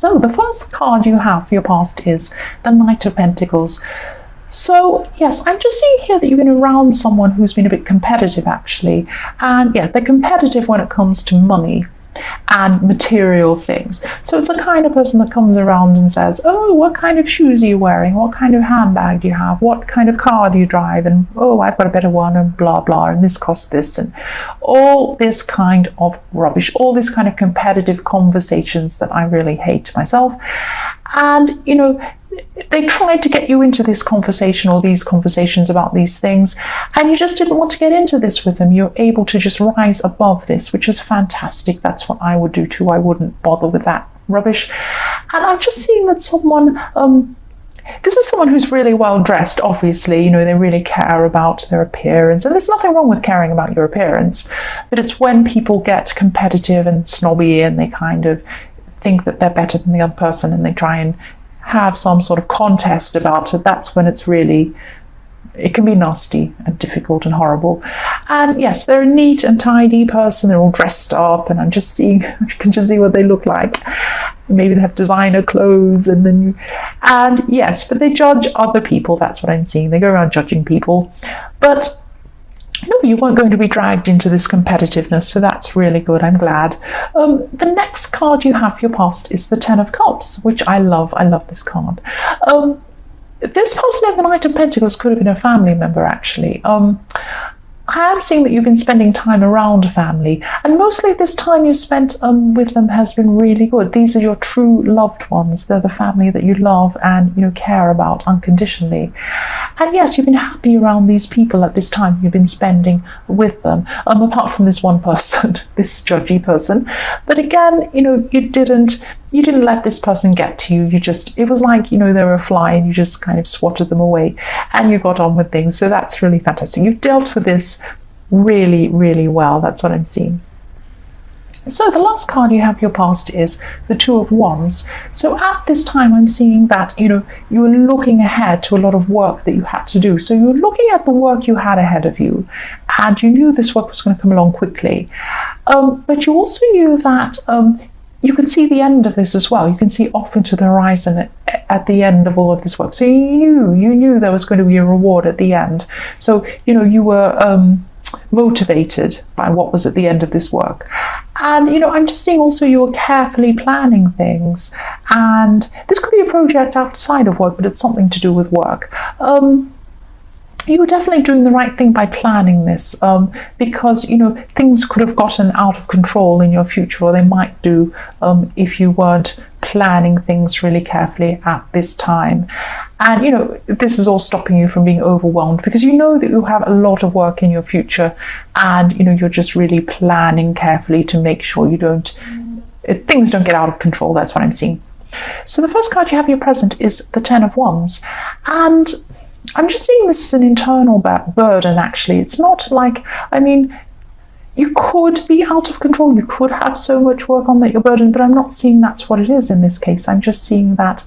So the first card you have for your past is the Knight of Pentacles. So yes, I'm just seeing here that you've been around someone who's been a bit competitive actually. And yeah, they're competitive when it comes to money and material things. So it's a kind of person that comes around and says, oh, what kind of shoes are you wearing? What kind of handbag do you have? What kind of car do you drive? And oh, I've got a better one, and blah, blah, and this costs this, and all this kind of rubbish, all this kind of competitive conversations that I really hate myself. And, you know, they tried to get you into this conversation or these conversations about these things, and you just didn't want to get into this with them. You're able to just rise above this, which is fantastic. That's what I would do too. I wouldn't bother with that rubbish. And I'm just seeing that someone, this is someone who's really well dressed, obviously. You know, they really care about their appearance, and there's nothing wrong with caring about your appearance, but it's when people get competitive and snobby and they kind of think that they're better than the other person and they try and have some sort of contest about it. That's when it's really, it can be nasty and difficult and horrible. And yes, they're a neat and tidy person. They're all dressed up, and I'm just seeing, you can just see what they look like. Maybe they have designer clothes, and yes, but they judge other people. That's what I'm seeing. They go around judging people, but no, you weren't going to be dragged into this competitiveness, so that's really good. I'm glad. The next card you have for your past is the Ten of Cups, which I love. I love this card. This person in the Knight of Pentacles could have been a family member, actually. I am seeing that you've been spending time around family, and mostly this time you spent with them has been really good. These are your true loved ones. They're the family that you love and, you know, care about unconditionally. And yes, you've been happy around these people at this time you've been spending with them, apart from this one person, this judgy person. But again, you know, you didn't let this person get to you. It was like, you know, they were a fly and you just kind of swatted them away and you got on with things. So that's really fantastic. You've dealt with this really, really well. That's what I'm seeing. So the last card you have for your past is the Two of Wands. So at this time, I'm seeing that, you know, you were looking ahead to a lot of work that you had to do. So you were looking at the work you had ahead of you, and you knew this work was going to come along quickly. But you also knew that you can see the end of this as well. You can see off into the horizon at the end of all of this work. So you knew there was going to be a reward at the end. So, you know, you were motivated by what was at the end of this work. And, you know, I'm just seeing also you were carefully planning things. And this could be a project outside of work, but it's something to do with work. You were definitely doing the right thing by planning this, because, you know, things could have gotten out of control in your future, or they might do if you weren't planning things really carefully at this time. And, you know, this is all stopping you from being overwhelmed, because you know that you have a lot of work in your future, and, you know, you're just really planning carefully to make sure things don't get out of control. That's what I'm seeing. So the first card you have in your present is the Ten of Wands. And I'm just seeing this as an internal burden, actually. It's not like, I mean, you could be out of control. You could have so much work on that you're burdened, but I'm not seeing that's what it is in this case. I'm just seeing that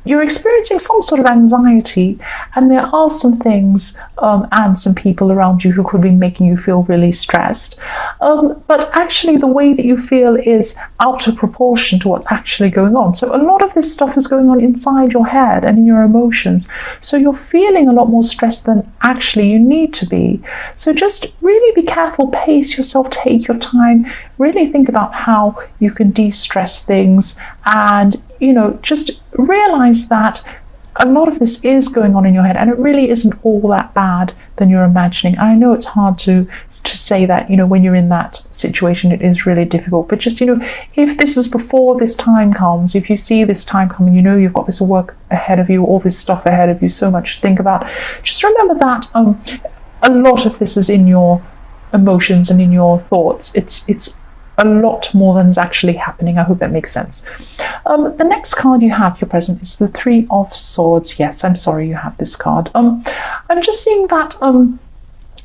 you're experiencing some sort of anxiety, and there are some things and some people around you who could be making you feel really stressed. But actually the way that you feel is out of proportion to what's actually going on. So a lot of this stuff is going on inside your head and in your emotions. So you're feeling a lot more stressed than actually you need to be. So just really be careful, pace yourself, take your time, really think about how you can de-stress things, and, you know, just realize that a lot of this is going on in your head, and it really isn't all that bad than you're imagining. I know it's hard to say that, you know, when you're in that situation, it is really difficult. But just, you know, if this is before this time comes, if you see this time coming, you know you've got this work ahead of you, all this stuff ahead of you, so much to think about. Just remember that a lot of this is in your emotions and in your thoughts. It's a lot more than is actually happening. I hope that makes sense. The next card you have your present is the Three of Swords. Yes, I'm sorry you have this card. I'm just seeing that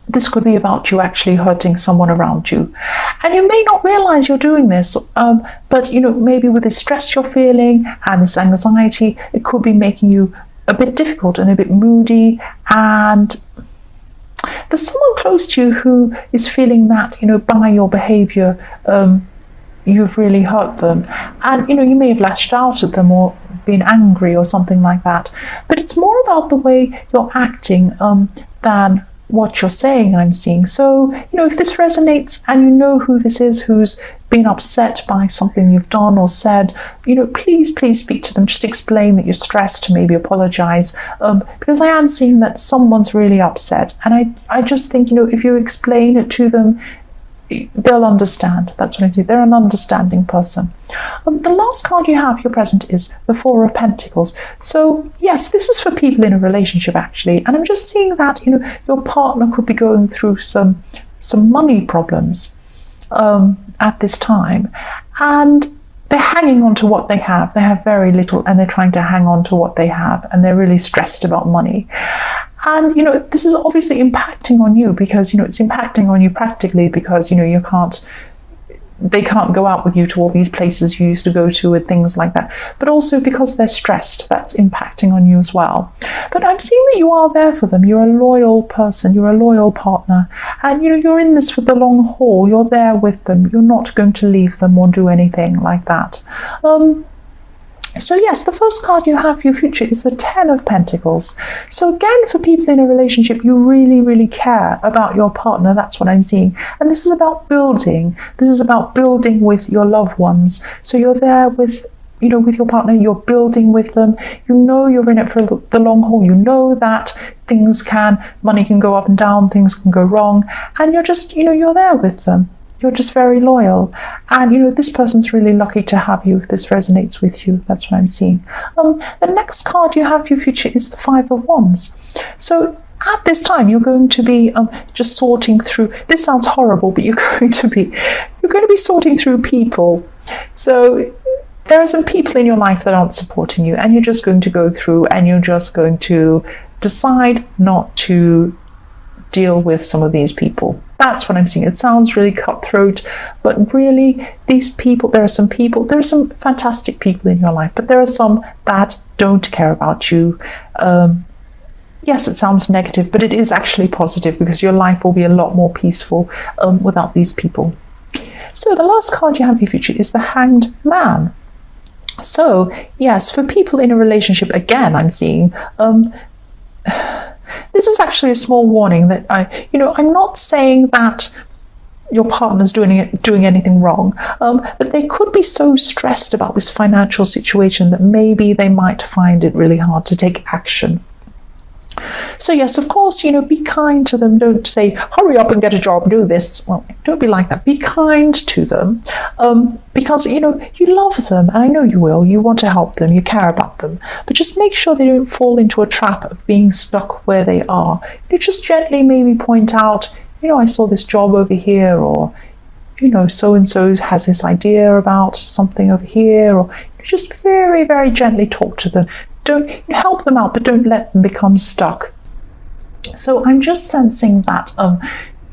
this could be about you actually hurting someone around you, and you may not realize you're doing this, but, you know, maybe with this stress you're feeling and this anxiety, it could be making you a bit difficult and a bit moody, and there's someone close to you who is feeling that, you know, by your behavior, you've really hurt them. And, you may have lashed out at them or been angry or something like that. But it's more about the way you're acting than what you're saying, I'm seeing. So, if this resonates and you know who this is who's been upset by something you've done or said, please speak to them. Just explain that you're stressed, maybe apologize, because I am seeing that someone's really upset. And I just think, if you explain it to them, they'll understand. That's what I'm saying. They're an understanding person. The last card you have, your present, is the Four of Pentacles. So yes, this is for people in a relationship actually, and I'm just seeing that your partner could be going through some money problems at this time, and they're hanging on to what they have. They have very little, and they're trying to hang on to what they have, and they're really stressed about money. And, this is obviously impacting on you because, it's impacting on you practically because, they can't go out with you to all these places you used to go to and things like that. But also because they're stressed, that's impacting on you as well. But I'm seeing that you are there for them. You're a loyal person. You're a loyal partner. And, you're in this for the long haul. You're there with them. You're not going to leave them or do anything like that. So yes, the first card you have for your future is the Ten of Pentacles. So again, for people in a relationship, you really, really care about your partner. That's what I'm seeing. And this is about building. This is about building with your loved ones. So you're there with your partner, you're building with them. You're in it for the long haul. You know that money can go up and down, things can go wrong. And you're just, you're there with them. You're just very loyal. And, this person's really lucky to have you if this resonates with you. That's what I'm seeing. The next card you have for your future is the Five of Wands. So at this time, you're going to be just sorting through, this sounds horrible, but you're going to be sorting through people. So there are some people in your life that aren't supporting you, and you're just going to go through and you're just going to decide not to deal with some of these people. That's what I'm seeing. It sounds really cutthroat, but really there are some fantastic people in your life, but there are some that don't care about you. Yes, it sounds negative, but it is actually positive because your life will be a lot more peaceful without these people. So the last card you have for your future is the Hanged Man. So yes, for people in a relationship, again, I'm seeing this is actually a small warning that I'm not saying that your partner's doing anything wrong, but they could be so stressed about this financial situation that maybe they might find it really hard to take action. So yes, of course, be kind to them. Don't say, hurry up and get a job, do this. Well, don't be like that. Be kind to them because, you love them. And I know you will. You want to help them. You care about them. But just make sure they don't fall into a trap of being stuck where they are. You just gently maybe point out, I saw this job over here, or, so-and-so has this idea about something over here, or just very, very gently talk to them. Don't help them out, but don't let them become stuck. So I'm just sensing that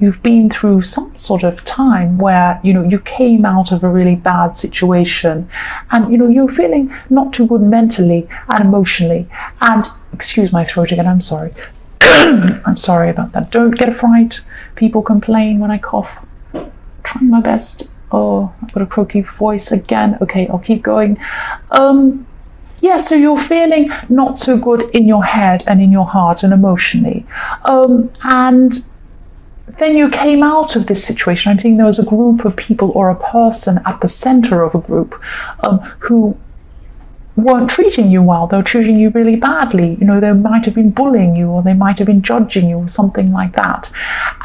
you've been through some sort of time where you came out of a really bad situation, and you're feeling not too good mentally and emotionally. And excuse my throat again. I'm sorry. I'm sorry about that. Don't get a fright. People complain when I cough. I'm trying my best. Oh, I've got a croaky voice again. Okay, I'll keep going. Yeah, so you're feeling not so good in your head and in your heart and emotionally. And then you came out of this situation. I'm seeing there was a group of people or a person at the center of a group who weren't treating you well. They were treating you really badly. They might have been bullying you, or they might have been judging you, or something like that.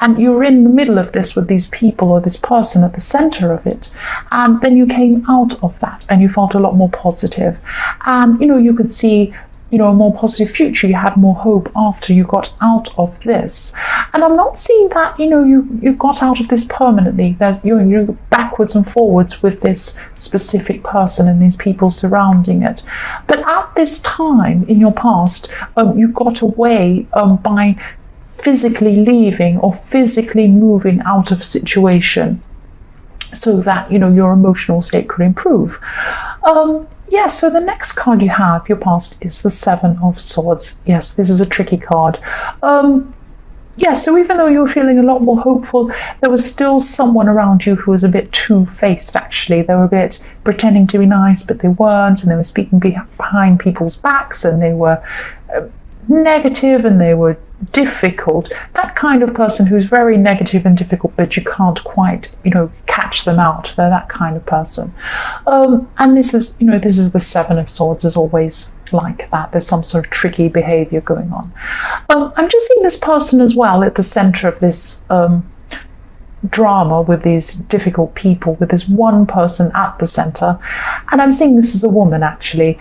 And you're in the middle of this with these people or this person at the center of it. And then you came out of that and you felt a lot more positive. And, you could see, a more positive future. You had more hope after you got out of this. And I'm not seeing that, you got out of this permanently. You're backwards and forwards with this specific person and these people surrounding it. But at this time in your past, you got away by physically leaving or physically moving out of a situation so that, your emotional state could improve. Yes, so the next card you have, your past, is the Seven of Swords. Yes, this is a tricky card. yeah, so even though you were feeling a lot more hopeful, there was still someone around you who was a bit two-faced, actually. They were a bit pretending to be nice, but they weren't, and they were speaking behind people's backs, and they were negative, and they were difficult. That kind of person who's very negative and difficult, but you can't quite, catch them out. They're that kind of person. And this is the Seven of Swords is always like that. There's some sort of tricky behavior going on. I'm just seeing this person as well at the center of this drama with these difficult people, with this one person at the center. And I'm seeing this as a woman, actually.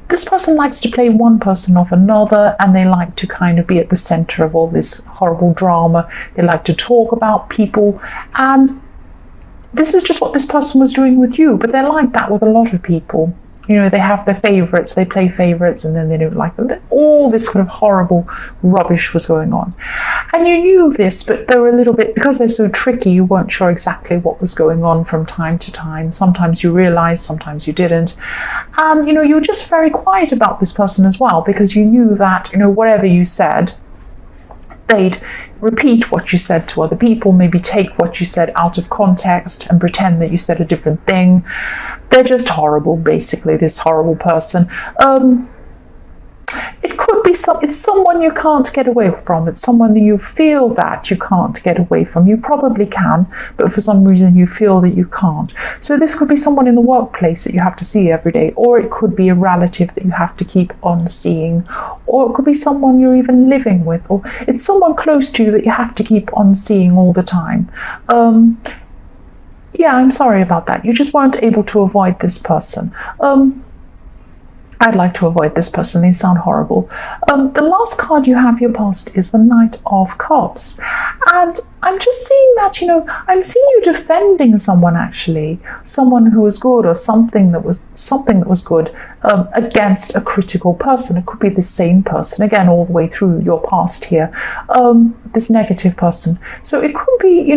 This person likes to play one person off another, and they like to kind of be at the center of all this horrible drama. They like to talk about people, and this is just what this person was doing with you, but they're like that with a lot of people. They have their favorites, they play favorites, and then they don't like them. All this kind of horrible rubbish was going on. And you knew this, but they were a little bit, because they're so tricky, you weren't sure exactly what was going on from time to time. Sometimes you realized, sometimes you didn't. And, you were just very quiet about this person as well, because you knew that, whatever you said, they'd repeat what you said to other people, maybe take what you said out of context and pretend that you said a different thing. They're just horrible, basically, this horrible person. It could be it's someone you can't get away from. It's someone that you feel that you can't get away from. You probably can, but for some reason you feel that you can't. So this could be someone in the workplace that you have to see every day, or it could be a relative that you have to keep on seeing, or it could be someone you're even living with, or it's someone close to you that you have to keep on seeing all the time. Yeah, I'm sorry about that. You just weren't able to avoid this person. I'd like to avoid this person. They sound horrible. The last card you have your past is the Knight of Cups. And I'm just seeing that, I'm seeing you defending someone, actually. Someone who was good, or something that was good, against a critical person. It could be the same person, again, all the way through your past here. This negative person. So it could be,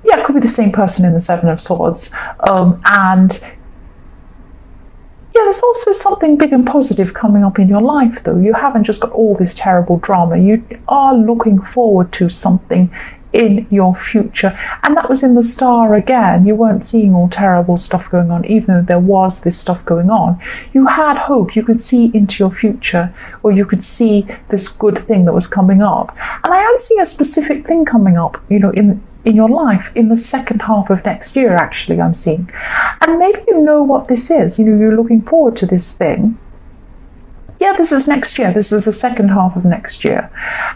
it could be the same person in the Seven of Swords. And yeah, there's also something big and positive coming up in your life, though. You haven't just got all this terrible drama. You are looking forward to something in your future. And that was in the Star again. You weren't seeing all terrible stuff going on, even though there was this stuff going on. You had hope. You could see into your future, or you could see this good thing that was coming up. And I am seeing a specific thing coming up, in your life in the second half of next year, actually, I'm seeing. And maybe you know what this is. You're looking forward to this thing. Yeah, this is next year. This is the second half of next year.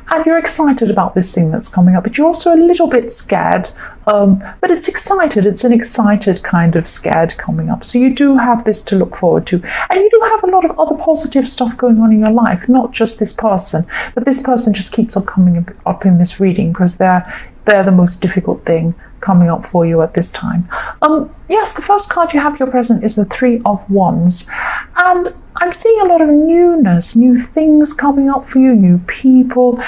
And you're excited about this thing that's coming up, but you're also a little bit scared. But it's excited. It's an excited kind of scared coming up. So you do have this to look forward to. And you do have a lot of other positive stuff going on in your life, not just this person. But this person just keeps on coming up in this reading because they're the most difficult thing coming up for you at this time. Yes, the first card you have your present is the Three of Wands. And I'm seeing a lot of newness, new things coming up for you, new people.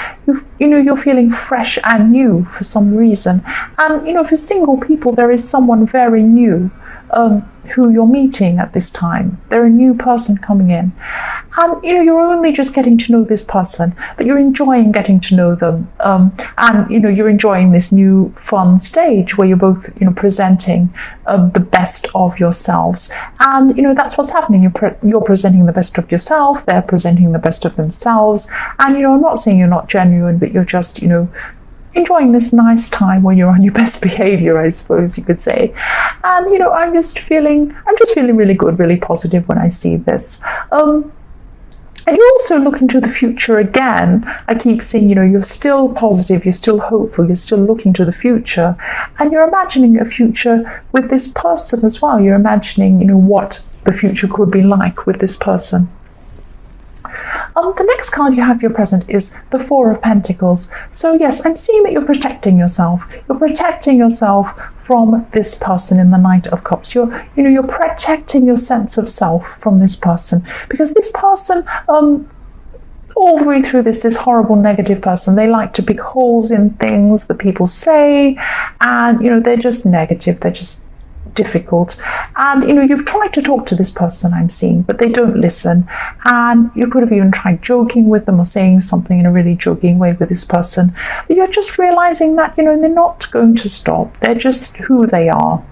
You're feeling fresh and new for some reason. And, for single people, there is someone very new who you're meeting at this time. They're a new person coming in. And, you're only just getting to know this person, but you're enjoying getting to know them. And, you're enjoying this new fun stage where you're both, presenting the best of yourselves. And, that's what's happening. You're presenting the best of yourself. They're presenting the best of themselves. And, I'm not saying you're not genuine, but you're just, enjoying this nice time when you're on your best behavior, I suppose you could say. And, I'm just feeling really good, really positive when I see this. And you're also looking to the future again. I keep seeing, you're still positive, you're still hopeful, you're still looking to the future. And you're imagining a future with this person as well. You're imagining, what the future could be like with this person. The next card you have your present is the Four of Pentacles. So yes, I'm seeing that you're protecting yourself. You're protecting yourself from this person in the Knight of Cups. You're protecting your sense of self from this person, because this person, all the way through this horrible negative person, they like to pick holes in things that people say, and they're just negative. They're just difficult. And, you've tried to talk to this person, I'm seeing, but they don't listen. And you could have even tried joking with them or saying something in a really joking way with this person. But you're just realizing that, they're not going to stop. They're just who they are.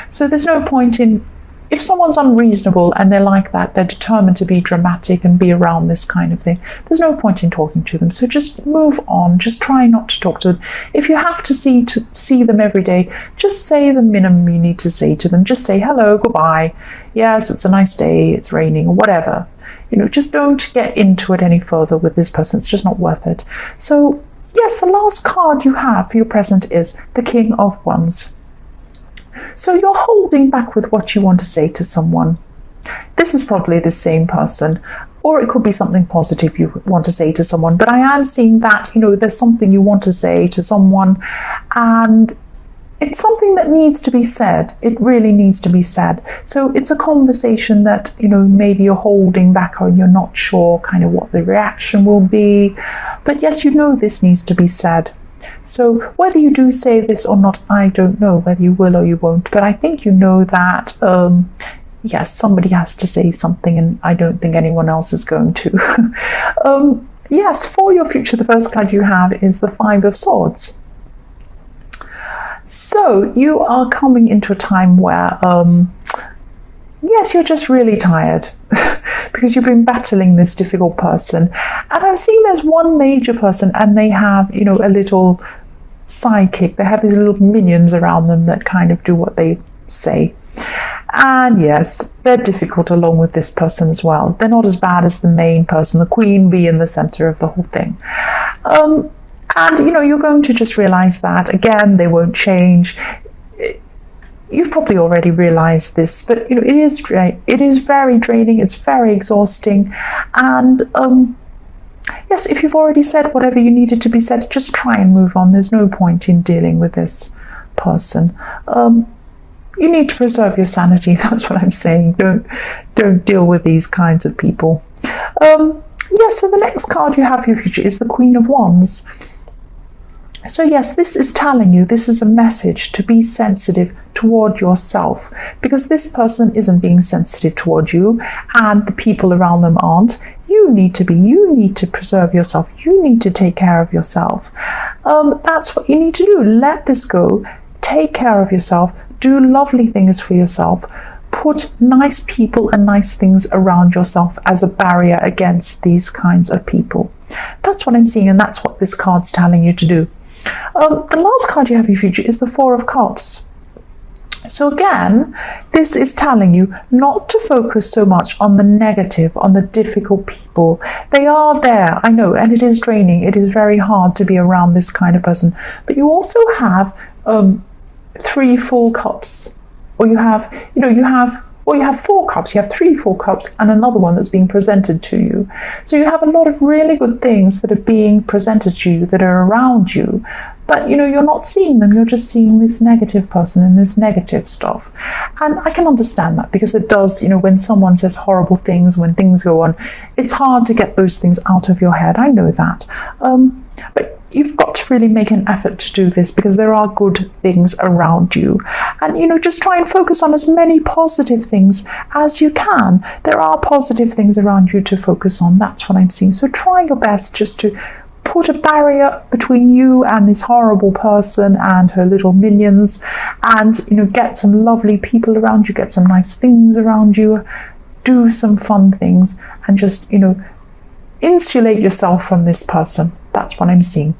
So there's no point in, if someone's unreasonable and they're like that, they're determined to be dramatic and be around this kind of thing, there's no point in talking to them. So just move on. Just try not to talk to them. If you have to see them every day, just say the minimum you need to say to them. Just say hello, goodbye, yes, it's a nice day, it's raining, or whatever. Just don't get into it any further with this person. It's just not worth it. So yes, the last card you have for your present is the King of Wands. So you're holding back with what you want to say to someone. This is probably the same person, or it could be something positive you want to say to someone. But I am seeing that, there's something you want to say to someone, and it's something that needs to be said. It really needs to be said. So it's a conversation that, maybe you're holding back on, you're not sure kind of what the reaction will be. But yes, this needs to be said. So whether you do say this or not, I don't know whether you will or you won't, but I think that yes, somebody has to say something, and I don't think anyone else is going to. Yes, for your future, the first card you have is the Five of Swords. So you are coming into a time where, yes, you're just really tired because you've been battling this difficult person. And I'm seeing there's one major person, and they have, a little sidekick. They have these little minions around them that kind of do what they say. And yes, they're difficult along with this person as well. They're not as bad as the main person, the queen bee in the center of the whole thing. And, you're going to just realize that, again, they won't change. You've probably already realized this, but, it is very draining. It's very exhausting. And, yes, if you've already said whatever you needed to be said, just try and move on. There's no point in dealing with this person. You need to preserve your sanity. That's what I'm saying. Don't deal with these kinds of people. Yes, so the next card you have for your future is the Queen of Wands. So yes, this is telling you, this is a message to be sensitive toward yourself, because this person isn't being sensitive toward you, and the people around them aren't. You need to preserve yourself. You need to take care of yourself. That's what you need to do. Let this go. Take care of yourself. Do lovely things for yourself. Put nice people and nice things around yourself as a barrier against these kinds of people. That's what I'm seeing, and that's what this card's telling you to do. The last card you have in your future is the Four of Cups. So again, this is telling you not to focus so much on the negative, on the difficult people. They are there, I know, and it is draining. It is very hard to be around this kind of person. But you also have 3 full cups, or you have 4 cups. You have 3 full cups and another one that's being presented to you. So you have a lot of really good things that are being presented to you, that are around you. But, you're not seeing them. You're just seeing this negative person and this negative stuff. And I can understand that, because it does, when someone says horrible things, when things go on, it's hard to get those things out of your head. I know that. But you've got to really make an effort to do this, because there are good things around you. And, just try and focus on as many positive things as you can. There are positive things around you to focus on. That's what I'm seeing. So try your best just to put a barrier between you and this horrible person and her little minions, and, get some lovely people around you, get some nice things around you, do some fun things, and just, insulate yourself from this person. That's what I'm seeing.